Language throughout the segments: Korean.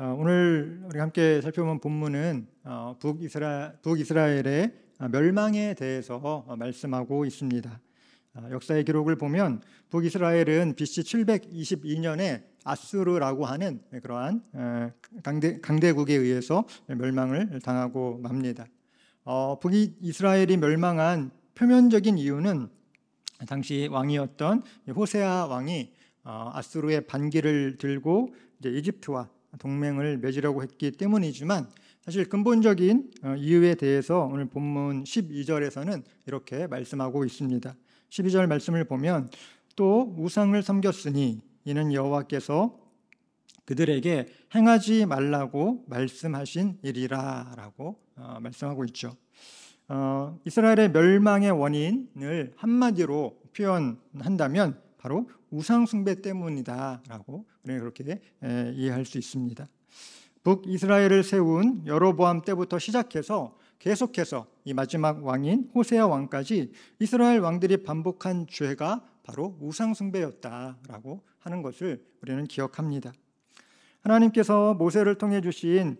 오늘 우리 함께 살펴본 본문은 북이스라엘의 멸망에 대해서 말씀하고 있습니다. 역사의 기록을 보면 북이스라엘은 BC 722년에 아수르라고 하는 그러한 강대국에 의해서 멸망을 당하고 맙니다. 북이스라엘이 멸망한 표면적인 이유는 당시 왕이었던 호세아 왕이 아수르의 반기를 들고 이제 이집트와 동맹을 맺으려고 했기 때문이지만, 사실 근본적인 이유에 대해서 오늘 본문 12절에서는 이렇게 말씀하고 있습니다. 12절 말씀을 보면 또 우상을 섬겼으니 이는 여호와께서 그들에게 행하지 말라고 말씀하신 일이라 라고 말씀하고 있죠. 이스라엘의 멸망의 원인을 한마디로 표현한다면 바로 우상 숭배 때문이다 라고 우리는 그렇게 이해할 수 있습니다. 북이스라엘을 세운 여로보암 때부터 시작해서 계속해서 이 마지막 왕인 호세아 왕까지 이스라엘 왕들이 반복한 죄가 바로 우상 숭배였다라고 하는 것을 우리는 기억합니다. 하나님께서 모세를 통해 주신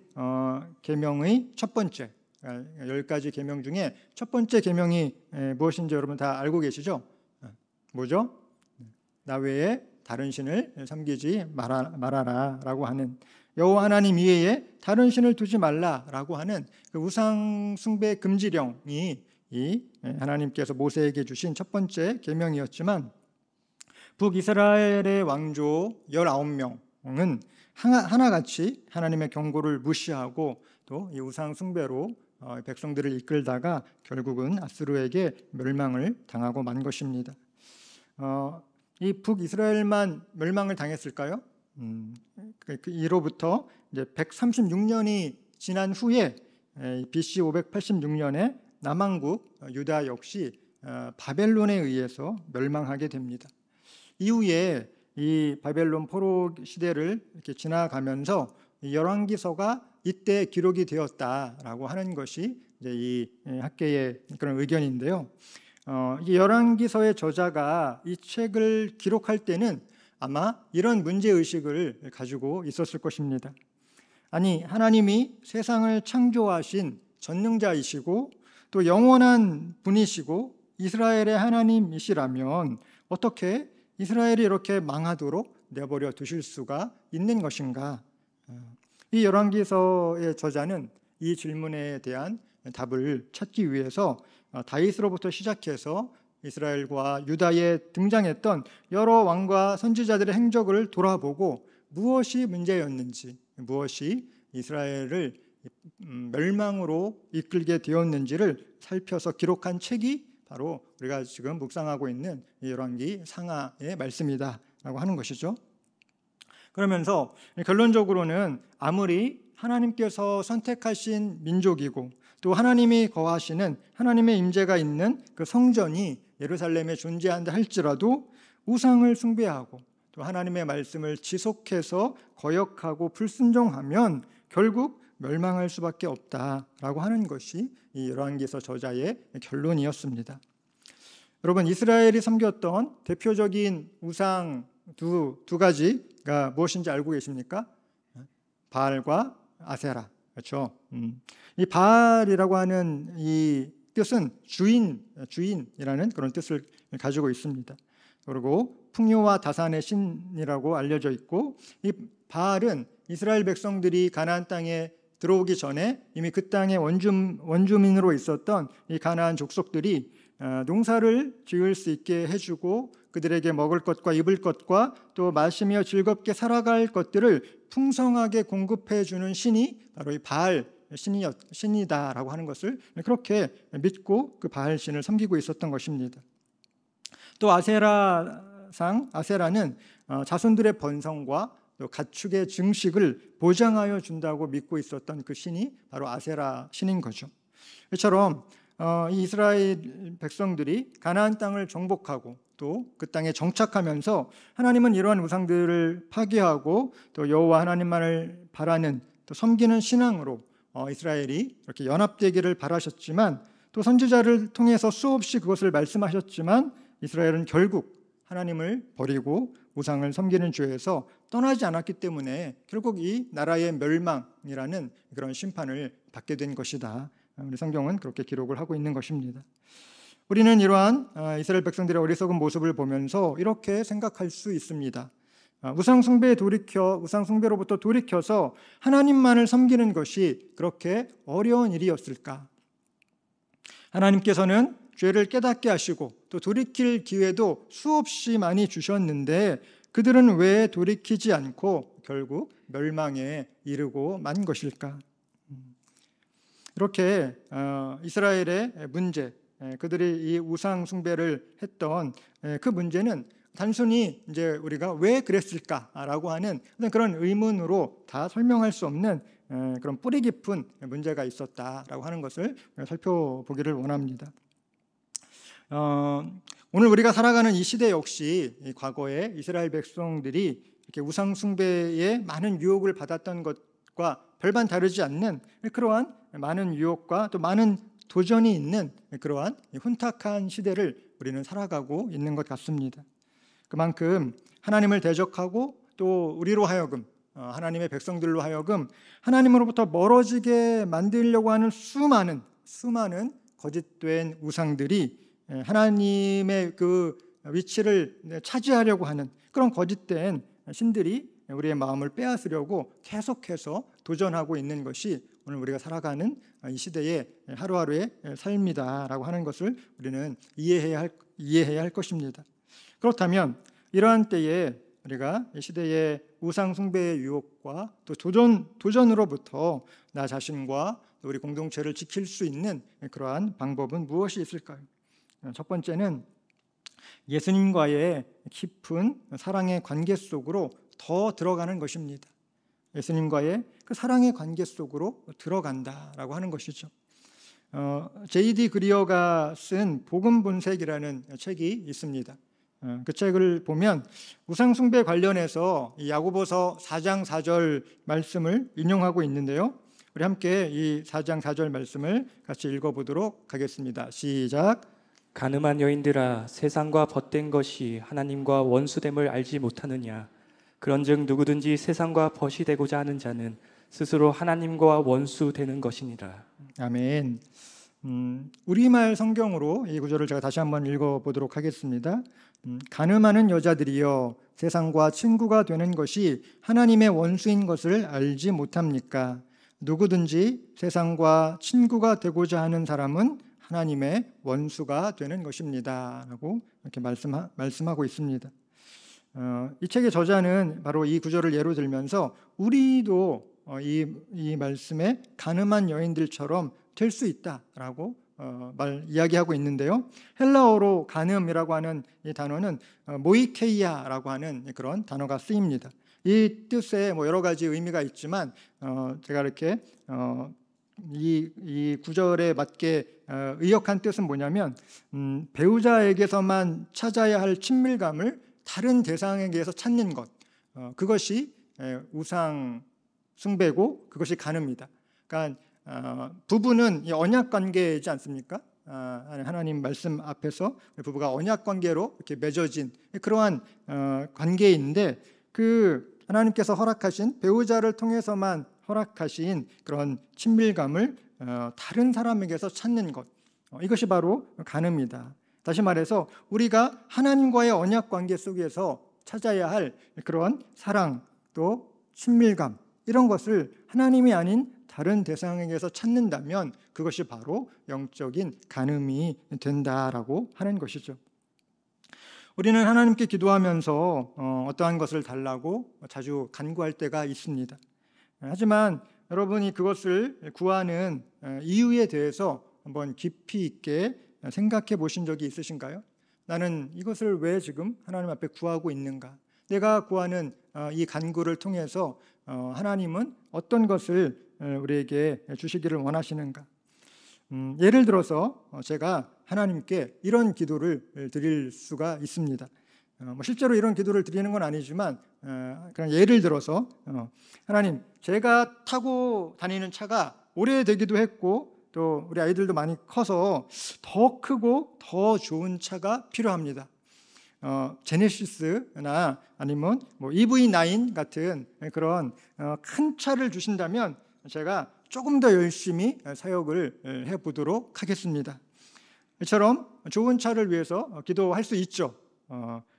계명의 첫 번째 10가지 계명 중에 첫 번째 계명이 무엇인지 여러분 다 알고 계시죠? 뭐죠? 나 외에 다른 신을 섬기지 말아라 라고 하는, 여호와 하나님 이외에 다른 신을 두지 말라라고 하는 그 우상 숭배 금지령이 이 하나님께서 모세에게 주신 첫 번째 계명이었지만, 북이스라엘의 왕조 19명은 하나같이 하나님의 경고를 무시하고 또 이 우상 숭배로 백성들을 이끌다가 결국은 아수르에게 멸망을 당하고 만 것입니다. 이 북이스라엘만 멸망을 당했을까요? 이로부터 이제 136년이 지난 후에 BC 586년에 남왕국 유다 역시 바벨론에 의해서 멸망하게 됩니다. 이후에 이 바벨론 포로 시대를 이렇게 지나가면서 열왕기서가 이때 기록이 되었다라고 하는 것이 이제 이 학계의 그런 의견인데요. 이 열왕기서의 저자가 이 책을 기록할 때는 아마 이런 문제의식을 가지고 있었을 것입니다. 아니, 하나님이 세상을 창조하신 전능자이시고 또 영원한 분이시고 이스라엘의 하나님이시라면 어떻게 이스라엘이 이렇게 망하도록 내버려 두실 수가 있는 것인가? 이 열왕기서의 저자는 이 질문에 대한 답을 찾기 위해서 다윗으로부터 시작해서 이스라엘과 유다에 등장했던 여러 왕과 선지자들의 행적을 돌아보고 무엇이 문제였는지, 무엇이 이스라엘을 멸망으로 이끌게 되었는지를 살펴서 기록한 책이 바로 우리가 지금 묵상하고 있는 열왕기 상하의 말씀이다라고 하는 것이죠. 그러면서 결론적으로는 아무리 하나님께서 선택하신 민족이고 또 하나님이 거하시는 하나님의 임재가 있는 그 성전이 예루살렘에 존재한다 할지라도 우상을 숭배하고 또 하나님의 말씀을 지속해서 거역하고 불순종하면 결국 멸망할 수밖에 없다라고 하는 것이 이 열왕기서 저자의 결론이었습니다. 여러분, 이스라엘이 섬겼던 대표적인 우상 두 가지가 무엇인지 알고 계십니까? 바알과 아세라. 그렇죠? 이 바알이라고 하는 이 뜻은 주인이라는 그런 뜻을 가지고 있습니다. 그리고 풍요와 다산의 신이라고 알려져 있고, 이 바알은 이스라엘 백성들이 가나안 땅에 들어오기 전에 이미 그 땅의 원주민으로 있었던 이 가나안 족속들이 농사를 지을 수 있게 해주고 그들에게 먹을 것과 입을 것과 또 마시며 즐겁게 살아갈 것들을 풍성하게 공급해 주는 신이 바로 이 바알 신이다라고 하는 것을 그렇게 믿고 그 바알 신을 섬기고 있었던 것입니다. 또 아세라는 자손들의 번성과 또 가축의 증식을 보장하여 준다고 믿고 있었던 그 신이 바로 아세라 신인 거죠. 이처럼 이 이스라엘 백성들이 가나안 땅을 정복하고 또 그 땅에 정착하면서 하나님은 이러한 우상들을 파괴하고 또 여호와 하나님만을 바라는 또 섬기는 신앙으로 이스라엘이 이렇게 연합되기를 바라셨지만, 또 선지자를 통해서 수없이 그것을 말씀하셨지만 이스라엘은 결국 하나님을 버리고 우상을 섬기는 죄에서 떠나지 않았기 때문에 결국 이 나라의 멸망이라는 그런 심판을 받게 된 것이다. 우리 성경은 그렇게 기록을 하고 있는 것입니다. 우리는 이러한 이스라엘 백성들의 어리석은 모습을 보면서 이렇게 생각할 수 있습니다. 우상 숭배로부터 돌이켜서 하나님만을 섬기는 것이 그렇게 어려운 일이었을까? 하나님께서는 죄를 깨닫게 하시고 또 돌이킬 기회도 수없이 많이 주셨는데 그들은 왜 돌이키지 않고 결국 멸망에 이르고 만 것일까? 이렇게 이스라엘의 문제, 그들이 이 우상 숭배를 했던 그 문제는 단순히 이제 우리가 왜 그랬을까라고 하는 그런 의문으로 다 설명할 수 없는 그런 뿌리 깊은 문제가 있었다라고 하는 것을 살펴보기를 원합니다. 오늘 우리가 살아가는 이 시대 역시 과거에 이스라엘 백성들이 이렇게 우상 숭배에 많은 유혹을 받았던 것과 별반 다르지 않는 그러한 많은 유혹과 또 많은 도전이 있는 그러한 혼탁한 시대를 우리는 살아가고 있는 것 같습니다. 그만큼 하나님을 대적하고 또 우리로 하여금 하나님의 백성들로 하여금 하나님으로부터 멀어지게 만들려고 하는 수많은 거짓된 우상들이 하나님의 그 위치를 차지하려고 하는 그런 거짓된 신들이 우리의 마음을 빼앗으려고 계속해서 도전하고 있는 것이 오늘 우리가 살아가는 이 시대의 하루하루의 삶이다라고 하는 것을 우리는 이해해야 할 것입니다. 그렇다면 이러한 때에 우리가 이 시대의 우상 숭배의 유혹과 또 도전으로부터 나 자신과 우리 공동체를 지킬 수 있는 그러한 방법은 무엇이 있을까요? 첫 번째는 예수님과의 깊은 사랑의 관계 속으로 더 들어가는 것입니다. 예수님과의 그 사랑의 관계 속으로 들어간다라고 하는 것이죠. J.D. 그리어가 쓴 복음 본색이라는 책이 있습니다. 그 책을 보면 우상 숭배 관련해서 야고보서 4장 4절 말씀을 인용하고 있는데요. 우리 함께 이 4장 4절 말씀을 같이 읽어보도록 하겠습니다. 시작. 가늠한 여인들아, 세상과 벗된 것이 하나님과 원수됨을 알지 못하느냐? 그런즉 누구든지 세상과 벗이 되고자 하는 자는 스스로 하나님과 원수되는 것이니라. 아멘. 우리말 성경으로 이 구절을 제가 다시 한번 읽어보도록 하겠습니다. 가늠하는 여자들이여, 세상과 친구가 되는 것이 하나님의 원수인 것을 알지 못합니까? 누구든지 세상과 친구가 되고자 하는 사람은 하나님의 원수가 되는 것입니다 라고 이렇게 말씀하고 있습니다. 이 책의 저자는 바로 이 구절을 예로 들면서 우리도 이 말씀에 가늠한 여인들처럼 될 수 있다라고 이야기하고 있는데요. 헬라어로 가늠이라고 하는 이 단어는 모이케이아라고 하는 그런 단어가 쓰입니다. 이 뜻에 여러 가지 의미가 있지만 제가 이렇게 이 구절에 맞게 의역한 뜻은 뭐냐면 배우자에게서만 찾아야 할 친밀감을 다른 대상에게서 찾는 것, 그것이 우상 숭배고 그것이 가늠이다. 그러니까 부부는 이 언약 관계이지 않습니까? 하나님 말씀 앞에서 부부가 언약 관계로 이렇게 맺어진 그러한 관계인데 그 하나님께서 허락하신 배우자를 통해서만 허락하신 그런 친밀감을 다른 사람에게서 찾는 것, 이것이 바로 가늠이다. 다시 말해서 우리가 하나님과의 언약 관계 속에서 찾아야 할 그런 사랑 또 친밀감, 이런 것을 하나님이 아닌 다른 대상에게서 찾는다면 그것이 바로 영적인 간음이 된다라고 하는 것이죠. 우리는 하나님께 기도하면서 어떠한 것을 달라고 자주 간구할 때가 있습니다. 하지만 여러분이 그것을 구하는 이유에 대해서 한번 깊이 있게 생각해 보신 적이 있으신가요? 나는 이것을 왜 지금 하나님 앞에 구하고 있는가? 내가 구하는 이 간구를 통해서 하나님은 어떤 것을 우리에게 주시기를 원하시는가? 예를 들어서 제가 하나님께 이런 기도를 드릴 수가 있습니다. 실제로 이런 기도를 드리는 건 아니지만 그냥 예를 들어서 하나님, 제가 타고 다니는 차가 오래되기도 했고 또 우리 아이들도 많이 커서 더 크고 더 좋은 차가 필요합니다. 제네시스나 아니면 뭐 EV9 같은 그런 큰 차를 주신다면 제가 조금 더 열심히 사역을 해보도록 하겠습니다. 이처럼 좋은 차를 위해서 기도할 수 있죠.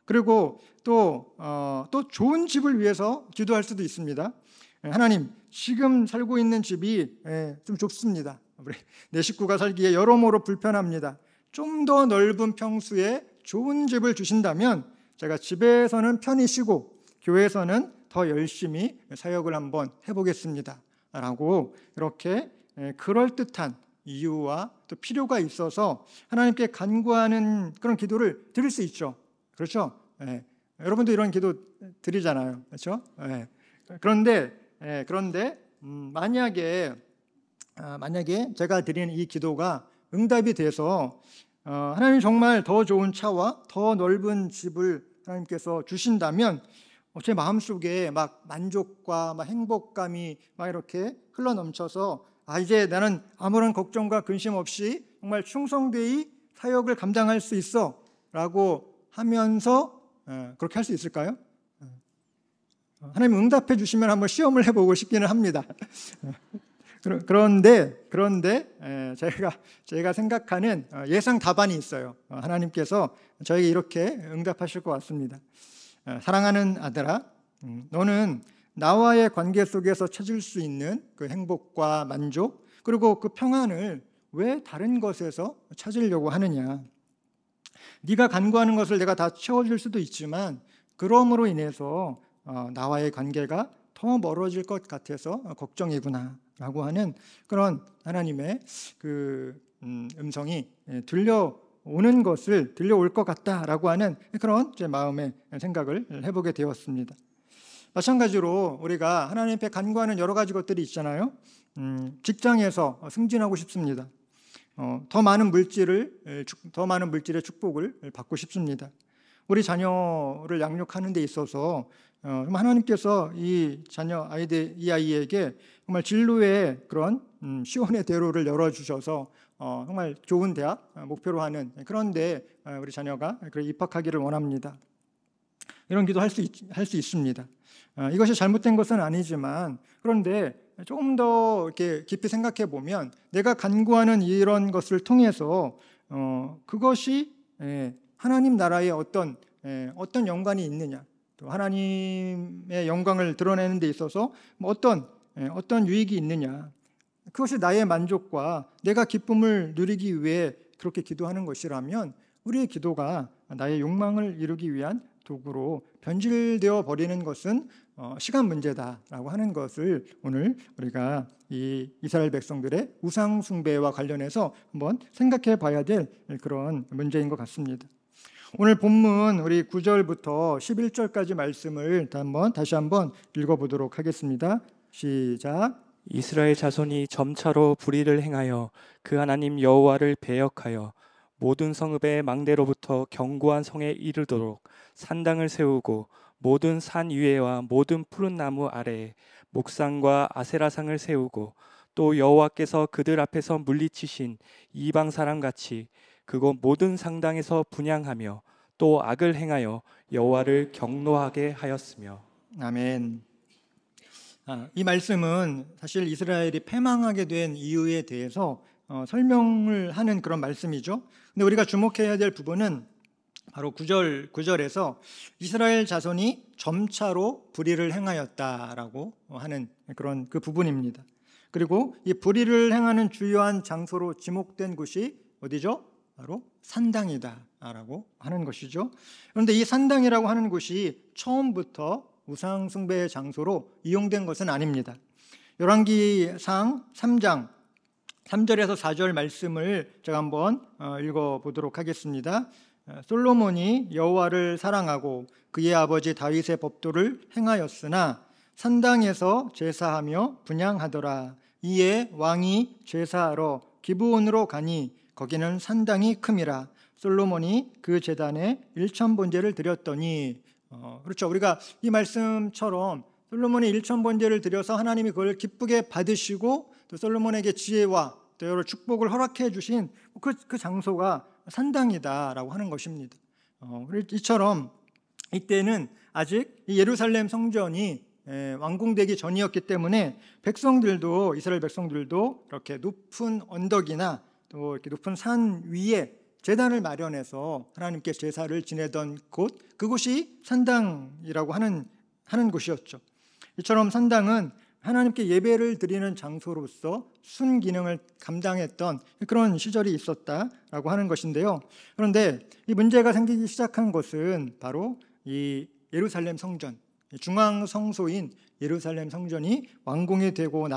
그리고 또 좋은 집을 위해서 기도할 수도 있습니다. 하나님, 지금 살고 있는 집이 좀 좁습니다. 내 식구가 살기에 여러모로 불편합니다. 좀 더 넓은 평수에 좋은 집을 주신다면 제가 집에서는 편히 쉬고 교회에서는 더 열심히 사역을 한번 해보겠습니다 라고 이렇게 그럴듯한 이유와 또 필요가 있어서 하나님께 간구하는 그런 기도를 드릴 수 있죠. 그렇죠? 여러분도 이런 기도 드리잖아요. 그렇죠? 그런데 만약에 제가 드리는 이 기도가 응답이 돼서 하나님이 정말 더 좋은 차와 더 넓은 집을 하나님께서 주신다면 제 마음속에 막 만족과 막 행복감이 막 이렇게 흘러넘쳐서 이제 나는 아무런 걱정과 근심 없이 정말 충성되이 사역을 감당할 수 있어 라고 하면서 그렇게 할 수 있을까요? 하나님 응답해 주시면 한번 시험을 해보고 싶기는 합니다. 그런데 제가 생각하는 예상 답안이 있어요. 하나님께서 저에게 이렇게 응답하실 것 같습니다. 사랑하는 아들아, 너는 나와의 관계 속에서 찾을 수 있는 그 행복과 만족 그리고 그 평안을 왜 다른 것에서 찾으려고 하느냐? 네가 간구하는 것을 내가 다 채워줄 수도 있지만 그럼으로 인해서 나와의 관계가 더 멀어질 것 같아서 걱정이구나 라고 하는 그런 하나님의 그 음성이 들려올 것 같다라고 하는 그런 제 마음의 생각을 해보게 되었습니다. 마찬가지로 우리가 하나님 앞에 간구하는 여러 가지 것들이 있잖아요. 직장에서 승진하고 싶습니다. 더 많은 물질의 축복을 받고 싶습니다. 우리 자녀를 양육하는 데 있어서 하나님께서 이 아이에게 정말 진로의 그런 시온의 대로를 열어주셔서 정말 좋은 대학 목표로 하는 그런데 우리 자녀가 입학하기를 원합니다. 이런 기도 할 수 있습니다. 이것이 잘못된 것은 아니지만 그런데 조금 더 이렇게 깊이 생각해 보면 내가 간구하는 이런 것을 통해서 그것이 하나님 나라의 어떤 연관이 있느냐, 또 하나님의 영광을 드러내는 데 있어서 어떤 유익이 있느냐, 그것이 나의 만족과 내가 기쁨을 누리기 위해 그렇게 기도하는 것이라면 우리의 기도가 나의 욕망을 이루기 위한 도구로 변질되어 버리는 것은 시간 문제다라고 하는 것을 오늘 우리가 이 이스라엘 백성들의 우상 숭배와 관련해서 한번 생각해 봐야 될 그런 문제인 것 같습니다. 오늘 본문 우리 9절부터 11절까지 말씀을 다시 한번 읽어보도록 하겠습니다. 시작. 이스라엘 자손이 점차로 불의를 행하여 그 하나님 여호와를 배역하여 모든 성읍의 망대로부터 견고한 성에 이르도록 산당을 세우고 모든 산 위에와 모든 푸른 나무 아래에 목상과 아세라상을 세우고 또 여호와께서 그들 앞에서 물리치신 이방 사람같이 그곳 모든 상당에서 분향하며 또 악을 행하여 여호와를 경노하게 하였으며. 아멘. 이 말씀은 사실 이스라엘이 패망하게 된 이유에 대해서 설명을 하는 그런 말씀이죠. 근데 우리가 주목해야 될 부분은 바로 9절에서 이스라엘 자손이 점차로 불의를 행하였다라고 하는 그런 그 부분입니다. 그리고 이 불의를 행하는 주요한 장소로 지목된 곳이 어디죠? 바로 산당이다라고 하는 것이죠. 그런데 이 산당이라고 하는 곳이 처음부터 우상 숭배의 장소로 이용된 것은 아닙니다. 열왕기상 3장 3절에서 4절 말씀을 제가 한번 읽어보도록 하겠습니다. 솔로몬이 여호와를 사랑하고 그의 아버지 다윗의 법도를 행하였으나 산당에서 제사하며 분향하더라. 이에 왕이 제사하러 기브온으로 가니 거기는 산당이 큼이라. 솔로몬이 그 제단에 1,000번제를 드렸더니 그렇죠. 우리가 이 말씀처럼 솔로몬이 1,000번제를 드려서 하나님이 그걸 기쁘게 받으시고 또 솔로몬에게 지혜와 또 여러 축복을 허락해 주신 그 장소가 산당이다라고 하는 것입니다. 이처럼 이때는 아직 이 예루살렘 성전이 완공되기 전이었기 때문에 백성들도, 이스라엘 백성들도 이렇게 높은 언덕이나 또 이렇게 높은 산 위에 제단을 마련해서 하나님께 제사를 지내던 곳, 그곳이 산당이라고 하는 곳이었죠. 이처럼 산당은 하나님께 예배를 드리는 장소로서 순기능을 감당했던 그런 시절이 있었다라고 하는 것인데요. 그런데 이 문제가 생기기 시작한 것은 바로 이 예루살렘 성전, 중앙 성소인 예루살렘 성전이 완공이 되고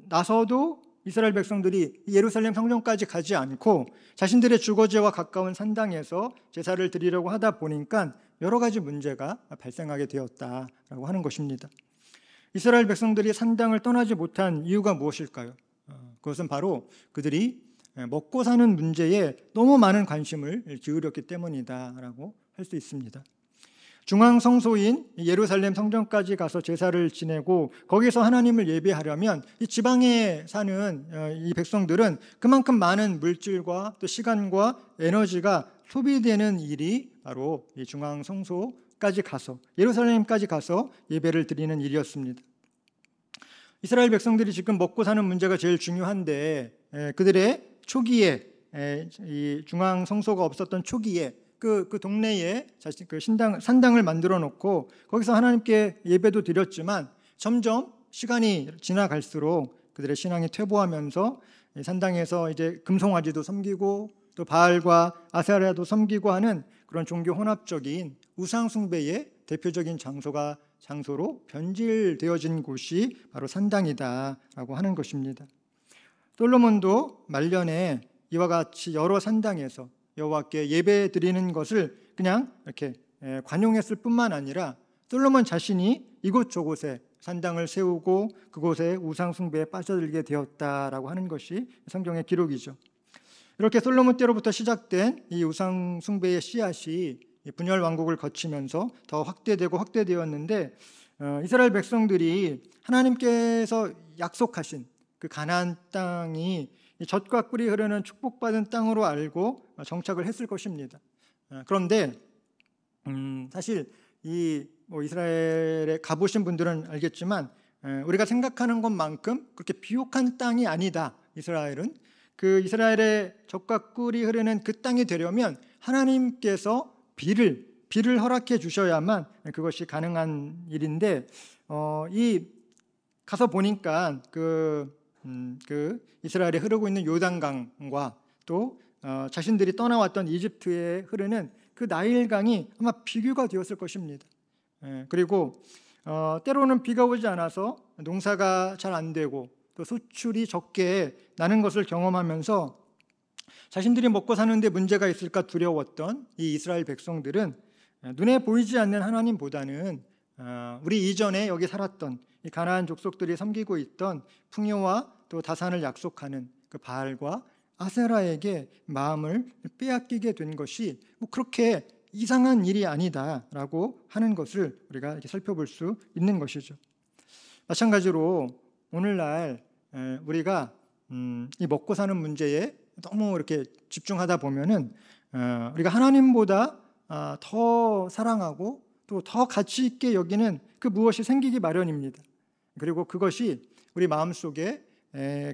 나서도 이스라엘 백성들이 예루살렘 성전까지 가지 않고 자신들의 주거지와 가까운 산당에서 제사를 드리려고 하다 보니까 여러 가지 문제가 발생하게 되었다라고 하는 것입니다. 이스라엘 백성들이 산당을 떠나지 못한 이유가 무엇일까요? 그것은 바로 그들이 먹고 사는 문제에 너무 많은 관심을 기울였기 때문이다라고 할 수 있습니다. 중앙 성소인 예루살렘 성전까지 가서 제사를 지내고 거기서 하나님을 예배하려면 이 지방에 사는 이 백성들은 그만큼 많은 물질과 또 시간과 에너지가 소비되는 일이 바로 이 중앙 성소까지 가서 예루살렘까지 가서 예배를 드리는 일이었습니다. 이스라엘 백성들이 지금 먹고 사는 문제가 제일 중요한데 그들의 초기에 이 중앙 성소가 없었던 초기에 그 동네에 그 산당을 만들어 놓고 거기서 하나님께 예배도 드렸지만 점점 시간이 지나갈수록 그들의 신앙이 퇴보하면서 산당에서 이제 금송아지도 섬기고 또 바알과 아세라도 섬기고 하는 그런 종교 혼합적인 우상 숭배의 대표적인 장소로 변질되어진 곳이 바로 산당이다라고 하는 것입니다. 솔로몬도 말년에 이와 같이 여러 산당에서 여호와께 예배 드리는 것을 그냥 이렇게 관용했을 뿐만 아니라 솔로몬 자신이 이곳저곳에 산당을 세우고 그곳에 우상 숭배에 빠져들게 되었다라고 하는 것이 성경의 기록이죠. 이렇게 솔로몬 때로부터 시작된 이 우상 숭배의 씨앗이 분열 왕국을 거치면서 더 확대되었는데 이스라엘 백성들이 하나님께서 약속하신 그 가나안 땅이 젖과 꿀이 흐르는 축복받은 땅으로 알고 정착을 했을 것입니다. 그런데 사실 이 이스라엘에 가보신 분들은 알겠지만 우리가 생각하는 것만큼 그렇게 비옥한 땅이 아니다. 이스라엘은 그 이스라엘의 젖과 꿀이 흐르는 그 땅이 되려면 하나님께서 비를 허락해 주셔야만 그것이 가능한 일인데 이 가서 보니까 그 이스라엘에 흐르고 있는 요단강과 또 자신들이 떠나왔던 이집트에 흐르는 그 나일강이 아마 비교가 되었을 것입니다. 그리고 때로는 비가 오지 않아서 농사가 잘 안 되고 또 수출이 적게 나는 것을 경험하면서 자신들이 먹고 사는데 문제가 있을까 두려웠던 이 이스라엘 백성들은 눈에 보이지 않는 하나님보다는 우리 이전에 여기 살았던 이 가나안 족속들이 섬기고 있던 풍요와 또 다산을 약속하는 그 바알과 아세라에게 마음을 빼앗기게 된 것이 그렇게 이상한 일이 아니다라고 하는 것을 우리가 이렇게 살펴볼 수 있는 것이죠. 마찬가지로 오늘날 우리가 이 먹고 사는 문제에 너무 이렇게 집중하다 보면은 우리가 하나님보다 더 사랑하고 또 더 가치 있게 여기는 그 무엇이 생기기 마련입니다. 그리고 그것이 우리 마음속에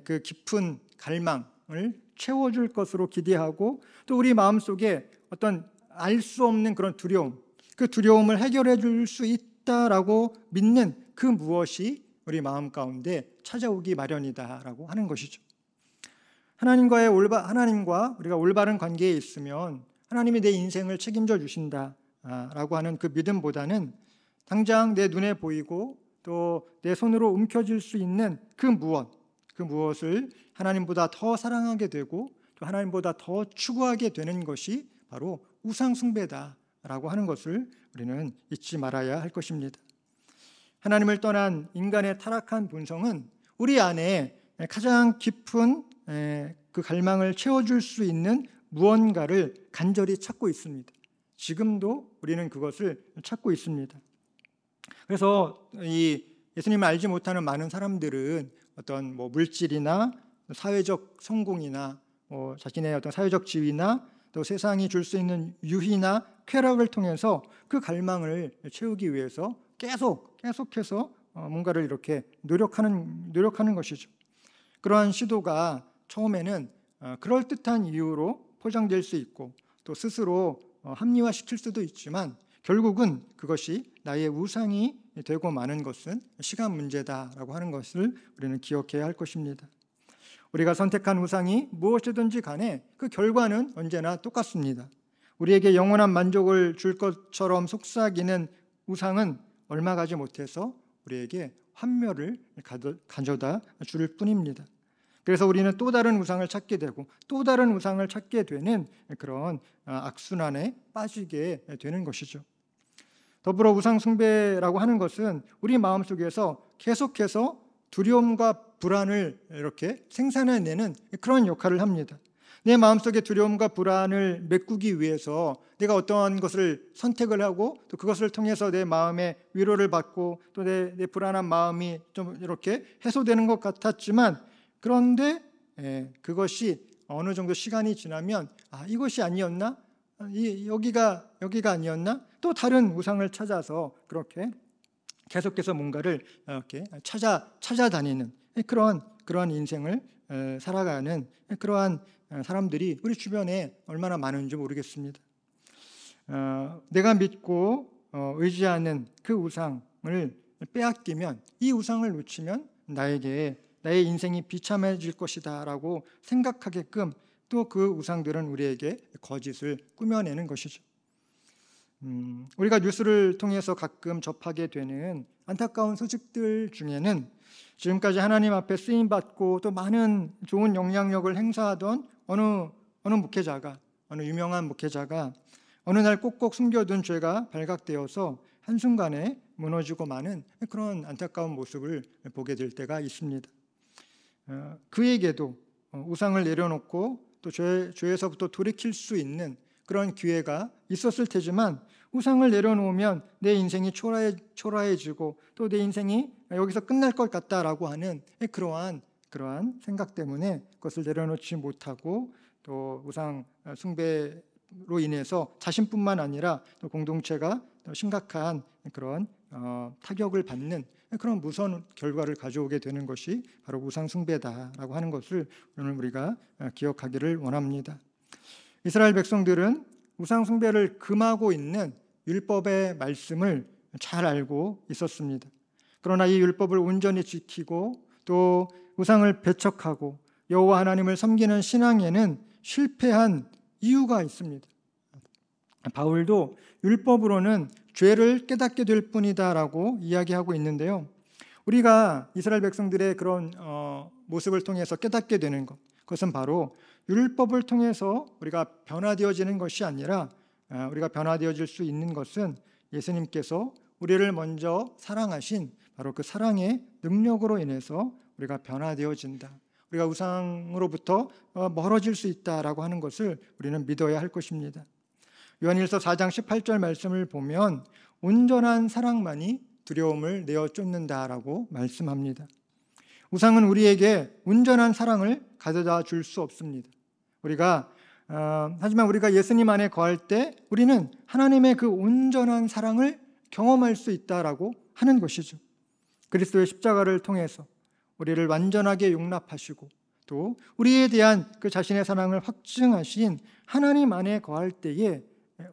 그 깊은 갈망을 채워줄 것으로 기대하고 또 우리 마음속에 어떤 알 수 없는 그런 두려움, 그 두려움을 해결해 줄 수 있다라고 믿는 그 무엇이 우리 마음 가운데 찾아오기 마련이다라고 하는 것이죠. 하나님과 우리가 올바른 관계에 있으면 하나님이 내 인생을 책임져 주신다라고 하는 그 믿음보다는 당장 내 눈에 보이고 또 내 손으로 움켜쥘 수 있는 그 무엇을 하나님보다 더 사랑하게 되고 또 하나님보다 더 추구하게 되는 것이 바로 우상 숭배다라고 하는 것을 우리는 잊지 말아야 할 것입니다. 하나님을 떠난 인간의 타락한 본성은 우리 안에 가장 깊은 그 갈망을 채워줄 수 있는 무언가를 간절히 찾고 있습니다. 지금도 우리는 그것을 찾고 있습니다. 그래서 이 예수님을 알지 못하는 많은 사람들은 어떤 물질이나 사회적 성공이나 자신의 어떤 사회적 지위나 또 세상이 줄 수 있는 유희나 쾌락을 통해서 그 갈망을 채우기 위해서 계속해서 뭔가를 이렇게 노력하는 것이죠. 그러한 시도가 처음에는 그럴듯한 이유로 포장될 수 있고 또 스스로 합리화시킬 수도 있지만 결국은 그것이 나의 우상이 되고 마는 것은 시간 문제다라고 하는 것을 우리는 기억해야 할 것입니다. 우리가 선택한 우상이 무엇이든지 간에 그 결과는 언제나 똑같습니다. 우리에게 영원한 만족을 줄 것처럼 속삭이는 우상은 얼마 가지 못해서 우리에게 환멸을 가져다 줄 뿐입니다. 그래서 우리는 또 다른 우상을 찾게 되고 또 다른 우상을 찾게 되는 그런 악순환에 빠지게 되는 것이죠. 더불어 우상 숭배라고 하는 것은 우리 마음속에서 계속해서 두려움과 불안을 이렇게 생산해내는 그런 역할을 합니다. 내 마음속의 두려움과 불안을 메꾸기 위해서 내가 어떠한 것을 선택을 하고 또 그것을 통해서 내 마음의 위로를 받고 또 내 불안한 마음이 좀 이렇게 해소되는 것 같았지만 그런데 그것이 어느 정도 시간이 지나면 이것이 아니었나? 여기가 아니었나? 또 다른 우상을 찾아서 그렇게 계속해서 뭔가를 이렇게 찾아다니는 그러한 인생을 살아가는 그러한 사람들이 우리 주변에 얼마나 많은지 모르겠습니다. 내가 믿고 의지하는 그 우상을 빼앗기면, 이 우상을 놓치면 나의 인생이 비참해질 것이다 라고 생각하게끔 또 그 우상들은 우리에게 거짓을 꾸며내는 것이죠. 우리가 뉴스를 통해서 가끔 접하게 되는 안타까운 소식들 중에는 지금까지 하나님 앞에 쓰임받고 또 많은 좋은 영향력을 행사하던 어느 유명한 목회자가 어느 날 꼭꼭 숨겨둔 죄가 발각되어서 한순간에 무너지고 마는 그런 안타까운 모습을 보게 될 때가 있습니다. 그에게도 우상을 내려놓고 또 죄에서부터 돌이킬 수 있는 그런 기회가 있었을 테지만 우상을 내려놓으면 내 인생이 초라해지고 또 내 인생이 여기서 끝날 것 같다라고 하는 그러한 생각 때문에 그것을 내려놓지 못하고 또 우상 숭배로 인해서 자신뿐만 아니라 또 공동체가 또 심각한 그런 타격을 받는 그런 무서운 결과를 가져오게 되는 것이 바로 우상 숭배다라고 하는 것을 오늘 우리가 기억하기를 원합니다. 이스라엘 백성들은 우상 숭배를 금하고 있는 율법의 말씀을 잘 알고 있었습니다. 그러나 이 율법을 온전히 지키고 또 우상을 배척하고 여호와 하나님을 섬기는 신앙에는 실패한 이유가 있습니다. 바울도 율법으로는 죄를 깨닫게 될 뿐이다라고 이야기하고 있는데요. 우리가 이스라엘 백성들의 그런 모습을 통해서 깨닫게 되는 것, 그것은 바로 율법을 통해서 우리가 변화되어지는 것이 아니라 우리가 변화되어질 수 있는 것은 예수님께서 우리를 먼저 사랑하신 바로 그 사랑의 능력으로 인해서 우리가 변화되어진다. 우리가 우상으로부터 멀어질 수 있다라고 하는 것을 우리는 믿어야 할 것입니다. 요한일서 4장 18절 말씀을 보면 온전한 사랑만이 두려움을 내어 쫓는다라고 말씀합니다. 우상은 우리에게 온전한 사랑을 가져다 줄 수 없습니다. 하지만 우리가 예수님 안에 거할 때 우리는 하나님의 그 온전한 사랑을 경험할 수 있다라고 하는 것이죠. 그리스도의 십자가를 통해서 우리를 완전하게 용납하시고 또 우리에 대한 그 자신의 사랑을 확증하신 하나님 안에 거할 때에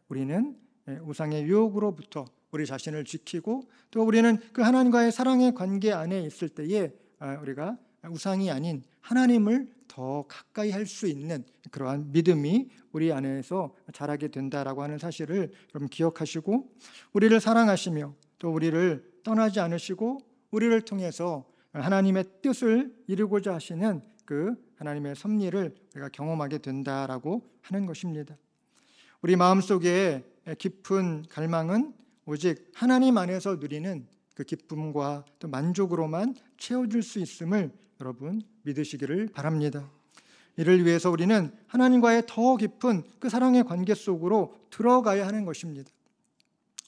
우리는 우상의 유혹으로부터 우리 자신을 지키고 또 우리는 그 하나님과의 사랑의 관계 안에 있을 때에 우리가 우상이 아닌 하나님을 더 가까이 할 수 있는 그러한 믿음이 우리 안에서 자라게 된다라고 하는 사실을 여러분 기억하시고 우리를 사랑하시며 또 우리를 떠나지 않으시고 우리를 통해서 하나님의 뜻을 이루고자 하시는 그 하나님의 섭리를 우리가 경험하게 된다라고 하는 것입니다. 우리 마음속에 깊은 갈망은 오직 하나님 안에서 누리는 그 기쁨과 또 만족으로만 채워줄 수 있음을 여러분 믿으시기를 바랍니다. 이를 위해서 우리는 하나님과의 더 깊은 그 사랑의 관계 속으로 들어가야 하는 것입니다.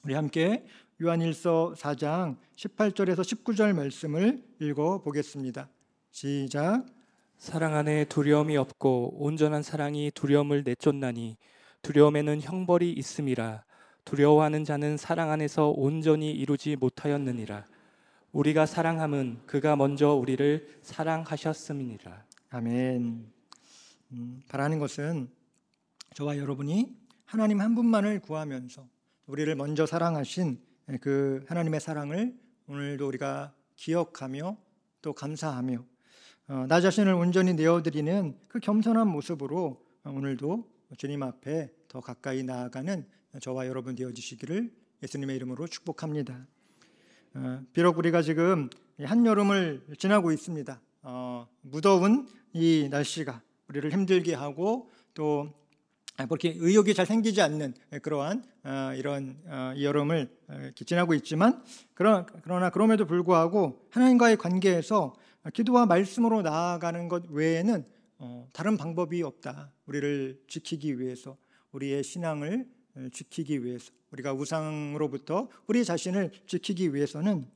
우리 함께 요한일서 4장 18절에서 19절 말씀을 읽어보겠습니다. 시작. 사랑 안에 두려움이 없고 온전한 사랑이 두려움을 내쫓나니 두려움에는 형벌이 있음이라. 두려워하는 자는 사랑 안에서 온전히 이루지 못하였느니라. 우리가 사랑함은 그가 먼저 우리를 사랑하셨음이니라. 아멘. 바라는 것은 저와 여러분이 하나님 한 분만을 구하면서 우리를 먼저 사랑하신 그 하나님의 사랑을 오늘도 우리가 기억하며 또 감사하며 나 자신을 온전히 내어드리는 그 겸손한 모습으로 오늘도 주님 앞에 더 가까이 나아가는 저와 여러분 되어주시기를 예수님의 이름으로 축복합니다. 비록 우리가 지금 한여름을 지나고 있습니다. 무더운 이 날씨가 우리를 힘들게 하고 또 그렇게 의욕이 잘 생기지 않는 그러한 이런 이 여름을 지나고 있지만 그러나 그럼에도 불구하고 하나님과의 관계에서 기도와 말씀으로 나아가는 것 외에는 다른 방법이 없다. 우리를 지키기 위해서, 우리의 신앙을 지키기 위해서, 우리가 우상으로부터 우리 자신을 지키기 위해서는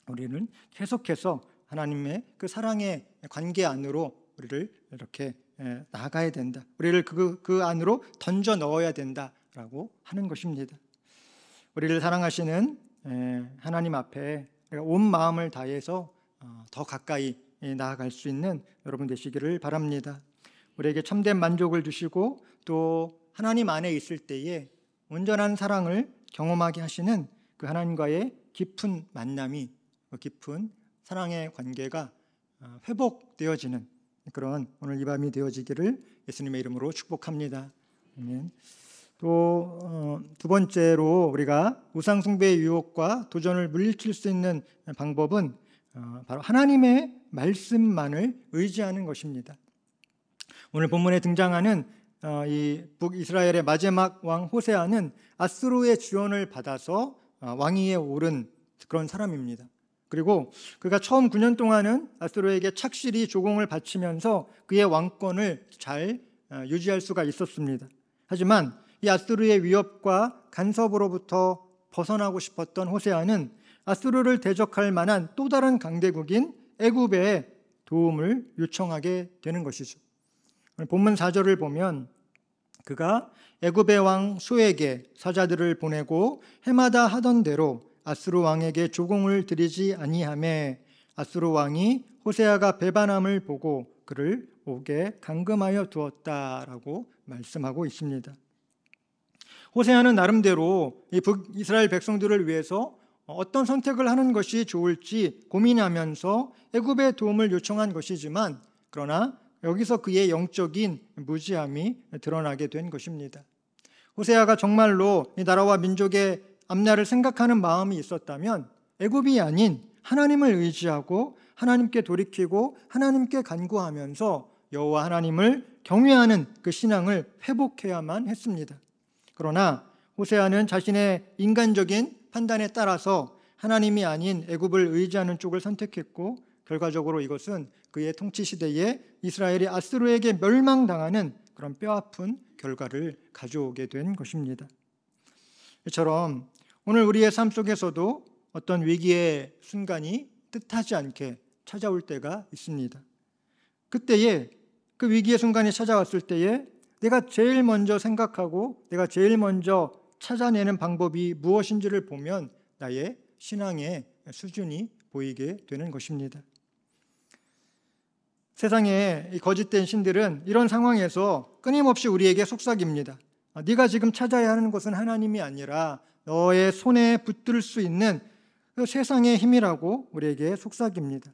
우리는 계속해서 하나님의 그 사랑의 관계 안으로 우리를 이렇게 나아가야 된다. 우리를 그 안으로 던져 넣어야 된다라고 하는 것입니다. 우리를 사랑하시는 하나님 앞에 온 마음을 다해서 더 가까이 나아갈 수 있는 여러분 되시기를 바랍니다. 우리에게 참된 만족을 주시고 또 하나님 안에 있을 때에 온전한 사랑을 경험하게 하시는 그 하나님과의 깊은 만남이, 깊은 사랑의 관계가 회복되어지는 그런 오늘 이 밤이 되어지기를 예수님의 이름으로 축복합니다. 아멘. 또 두 번째로 우리가 우상 숭배의 유혹과 도전을 물리칠 수 있는 방법은 바로 하나님의 말씀만을 의지하는 것입니다. 오늘 본문에 등장하는 이 북이스라엘의 마지막 왕 호세아는 아수르의 지원을 받아서 왕위에 오른 그런 사람입니다. 그리고 그가 처음 9년 동안은 아수르에게 착실히 조공을 바치면서 그의 왕권을 잘 유지할 수가 있었습니다. 하지만 이 아수르의 위협과 간섭으로부터 벗어나고 싶었던 호세아는 아수르를 대적할 만한 또 다른 강대국인 애굽의 도움을 요청하게 되는 것이죠. 본문 4절을 보면 그가 애굽의 왕 소에게 사자들을 보내고 해마다 하던 대로 아수르 왕에게 조공을 드리지 아니하매 아수르 왕이 호세아가 배반함을 보고 그를 옥에 감금하여 두었다라고 말씀하고 있습니다. 호세아는 나름대로 이 북이스라엘 백성들을 위해서 어떤 선택을 하는 것이 좋을지 고민하면서 애굽의 도움을 요청한 것이지만 그러나 여기서 그의 영적인 무지함이 드러나게 된 것입니다. 호세아가 정말로 이 나라와 민족의 앞날을 생각하는 마음이 있었다면 애굽이 아닌 하나님을 의지하고 하나님께 돌이키고 하나님께 간구하면서 여호와 하나님을 경외하는 그 신앙을 회복해야만 했습니다. 그러나 호세아는 자신의 인간적인 판단에 따라서 하나님이 아닌 애굽을 의지하는 쪽을 선택했고 결과적으로 이것은 그의 통치 시대에 이스라엘이 아수르에게 멸망당하는 그런 뼈아픈 결과를 가져오게 된 것입니다. 이처럼 오늘 우리의 삶 속에서도 어떤 위기의 순간이 뜻하지 않게 찾아올 때가 있습니다. 그때에 그 위기의 순간이 찾아왔을 때에 내가 제일 먼저 생각하고 내가 제일 먼저 찾아내는 방법이 무엇인지를 보면 나의 신앙의 수준이 보이게 되는 것입니다. 세상의 이 거짓된 신들은 이런 상황에서 끊임없이 우리에게 속삭입니다. 네가 지금 찾아야 하는 것은 하나님이 아니라 너의 손에 붙들 수 있는 그 세상의 힘이라고 우리에게 속삭입니다.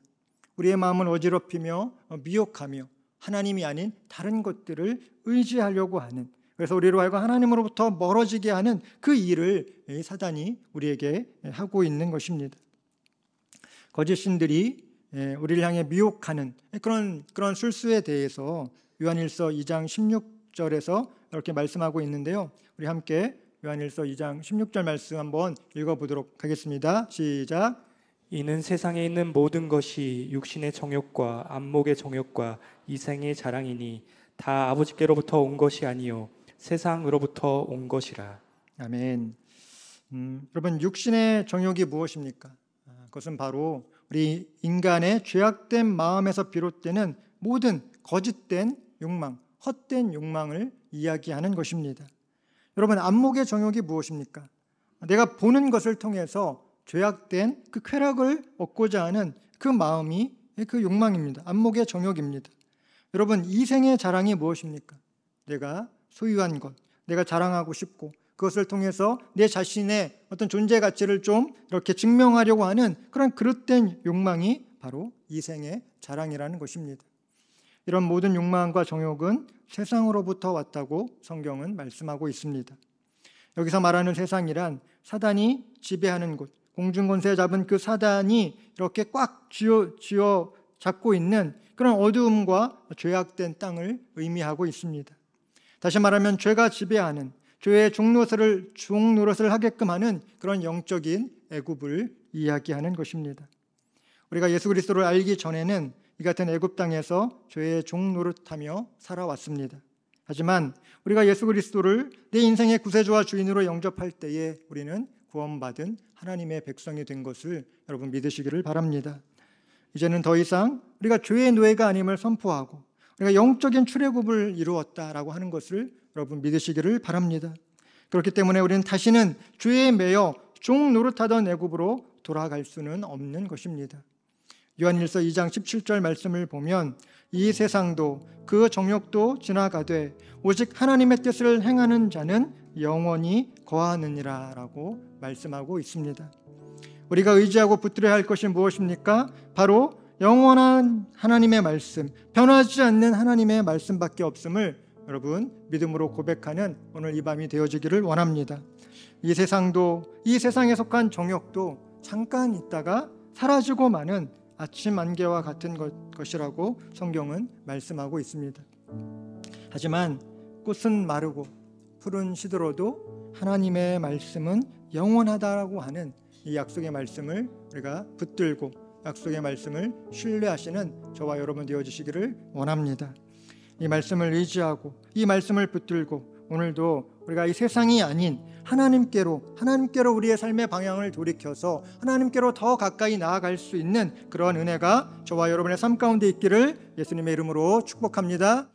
우리의 마음을 어지럽히며 미혹하며 하나님이 아닌 다른 것들을 의지하려고 하는, 그래서 우리로 하여금 하나님으로부터 멀어지게 하는 그 일을 사단이 우리에게 하고 있는 것입니다. 거짓 신들이 우리를 향해 미혹하는 그런 술수에 대해서 요한일서 2장 16절에서 이렇게 말씀하고 있는데요. 우리 함께 요한일서 2장 16절 말씀 한번 읽어보도록 하겠습니다. 시작. 이는 세상에 있는 모든 것이 육신의 정욕과 안목의 정욕과 이생의 자랑이니 다 아버지께로부터 온 것이 아니요 세상으로부터 온 것이라. 아멘. 여러분, 육신의 정욕이 무엇입니까? 그것은 바로 우리 인간의 죄악된 마음에서 비롯되는 모든 거짓된 욕망, 헛된 욕망을 이야기하는 것입니다. 여러분, 안목의 정욕이 무엇입니까? 내가 보는 것을 통해서 죄악된 그 쾌락을 얻고자 하는 그 마음이 그 욕망입니다. 안목의 정욕입니다. 여러분, 이생의 자랑이 무엇입니까? 내가 소유한 것, 내가 자랑하고 싶고 그것을 통해서 내 자신의 어떤 존재 가치를 좀 이렇게 증명하려고 하는 그런 그릇된 욕망이 바로 이생의 자랑이라는 것입니다. 이런 모든 욕망과 정욕은 세상으로부터 왔다고 성경은 말씀하고 있습니다. 여기서 말하는 세상이란 사단이 지배하는 곳, 공중권세 잡은 그 사단이 이렇게 꽉 쥐어 잡고 있는 그런 어두움과 죄악된 땅을 의미하고 있습니다. 다시 말하면 죄가 지배하는, 죄의 종노릇을 하게끔 하는 그런 영적인 애굽을 이야기하는 것입니다. 우리가 예수 그리스도를 알기 전에는 이 같은 애굽 땅에서 죄의 종노릇하며 살아왔습니다. 하지만 우리가 예수 그리스도를 내 인생의 구세주와 주인으로 영접할 때에 우리는 구원받은 하나님의 백성이 된 것을 여러분 믿으시기를 바랍니다. 이제는 더 이상 우리가 죄의 노예가 아님을 선포하고 우리가 영적인 출애굽을 이루었다라고 하는 것을 여러분 믿으시기를 바랍니다. 그렇기 때문에 우리는 다시는 죄에 매여 종 노릇하던 애굽으로 돌아갈 수는 없는 것입니다. 요한일서 2장 17절 말씀을 보면 이 세상도 그 정욕도 지나가되 오직 하나님의 뜻을 행하는 자는 영원히 거하느니라 라고 말씀하고 있습니다. 우리가 의지하고 붙들어야 할 것이 무엇입니까? 바로 영원한 하나님의 말씀, 변하지 않는 하나님의 말씀밖에 없음을 여러분 믿음으로 고백하는 오늘 이 밤이 되어지기를 원합니다. 이 세상도, 이 세상에 속한 정욕도 잠깐 있다가 사라지고 마는 아침 안개와 같은 것이라고 성경은 말씀하고 있습니다. 하지만 꽃은 마르고 풀은 시들어도 하나님의 말씀은 영원하다라고 하는 이 약속의 말씀을 우리가 붙들고 약속의 말씀을 신뢰하시는 저와 여러분 되어주시기를 원합니다. 이 말씀을 의지하고 이 말씀을 붙들고 오늘도 우리가 이 세상이 아닌 하나님께로 우리의 삶의 방향을 돌이켜서 하나님께로 더 가까이 나아갈 수 있는 그러한 은혜가 저와 여러분의 삶 가운데 있기를 예수님의 이름으로 축복합니다.